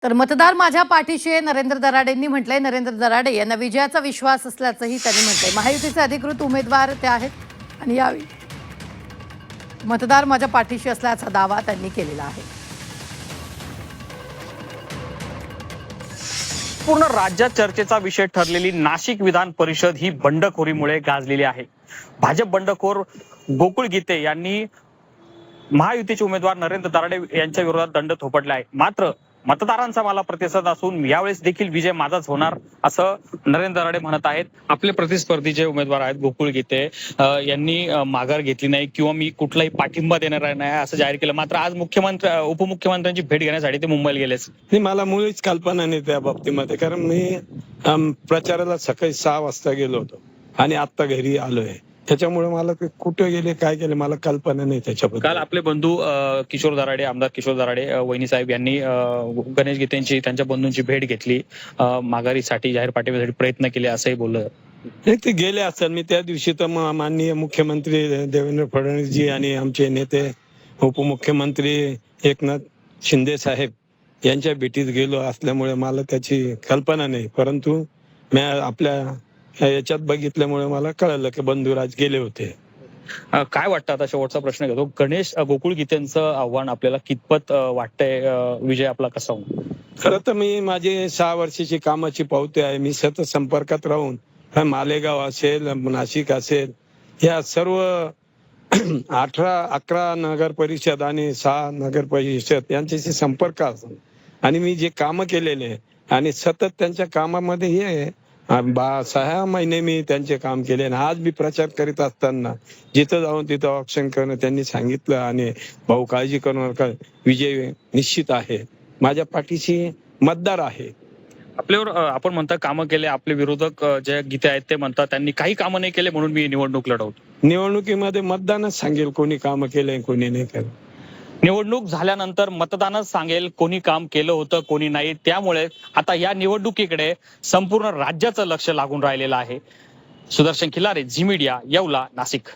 तर मतदार माझ्या पाठीशी आहे, नरेंद्र दराडेंनी म्हटलंय. नरेंद्र दराडे यांना विजयाचा विश्वास असल्याचंही त्यांनी म्हटलंय. महायुतीचे अधिकृत उमेदवार ते आहेत आणि यावेळी मतदार माझ्या पाठीशी असल्याचा दावा त्यांनी केलेला आहे. पूर्ण राज्यात चर्चेचा विषय ठरलेली नाशिक विधान परिषद ही बंडखोरीमुळे गाजलेली आहे. भाजप बंडखोर गोकुळ गीते यांनी महायुतीचे उमेदवार नरेंद्र दराडे यांच्या विरोधात दंड थोपटला आहे. मात्र मतदारांचा मला प्रतिसाद असून यावेळेस देखील विजय माझाच होणार असं नरेंद्र दराडे म्हणत आहेत. आपले प्रतिस्पर्धीचे उमेदवार आहेत गोकुळ गीते यांनी माघार घेतली नाही किंवा मी कुठलाही पाठिंबा देणार नाही असं जाहीर केलं. मात्र आज उपमुख्यमंत्र्यांची भेट घेण्यासाठी ते मुंबईला गेलेच. मला मुळीच कल्पना नाही त्या बाबतीमध्ये, कारण मी प्रचाराला सकाळी 6 वाजता गेलो होतो आणि आता घरी आलोय. त्याच्यामुळे मला कुठे गेले काय केले मला कल्पना नाही त्याच्याबद्दल. काल आपले बंधू किशोर दराडे, आमदार किशोर दराडे वहिनी साहेब यांनी गणेश गीतेंची त्यांच्या बंधूंची भेट घेतली, माघारीसाठी जाहीर पाठिंब्यासाठी प्रयत्न केले असंही बोललं. ते गेले असेल. मी त्या दिवशी तर माननीय मुख्यमंत्री देवेंद्र फडणवीसजी आणि आमचे नेते उपमुख्यमंत्री एकनाथ शिंदे साहेब यांच्या भेटीत गेलो असल्यामुळे मला त्याची कल्पना नाही, परंतु मी आपल्या याच्यात बघितल्यामुळे मला कळलं की बंधुराज गेले होते. काय वाटतं, आता शेवटचा प्रश्न घेतो, गणेश गोकुळ गीतेंचं आव्हान आपल्याला कितपत वाटतंय, विजय आपला कसा होईल? खरं तर मी माझी 6 वर्षाची कामाची पावती आहे. मी सतत संपर्कात राहून मालेगाव असेल, नाशिक असेल, या सर्व 11 नगर परिषद आणि 6 नगर परिषद यांच्याशी संपर्क असेल आणि मी जे काम केलेले आणि सतत त्यांच्या कामामध्ये हे 6 महिने मी त्यांचे काम केले आणि आज मी प्रचार करीत असताना जिथं जाऊन तिथं ऑप्शन करणं त्यांनी सांगितलं आणि भाऊ काळजी करू नका, विजय निश्चित आहे. माझ्या पाठीशी मतदार आहे. आपल्यावर आपण म्हणता कामं केले, आपले विरोधक जे गीते आहेत ते म्हणतात त्यांनी काही कामं नाही केले म्हणून मी निवडणूक लढवतो. निवडणुकीमध्ये मतदानच सांगेल कोणी कामं केले कोणी नाही केलं. निवडणूक झाल्यानंतर मतदानच सांगेल कोणी काम केलं होतं कोणी नाही. त्यामुळे आता या निवडणुकीकडे संपूर्ण राज्याचं लक्ष लागून राहिलेलं आहे. सुदर्शन खिलारे, झी मीडिया, येवला, नाशिक.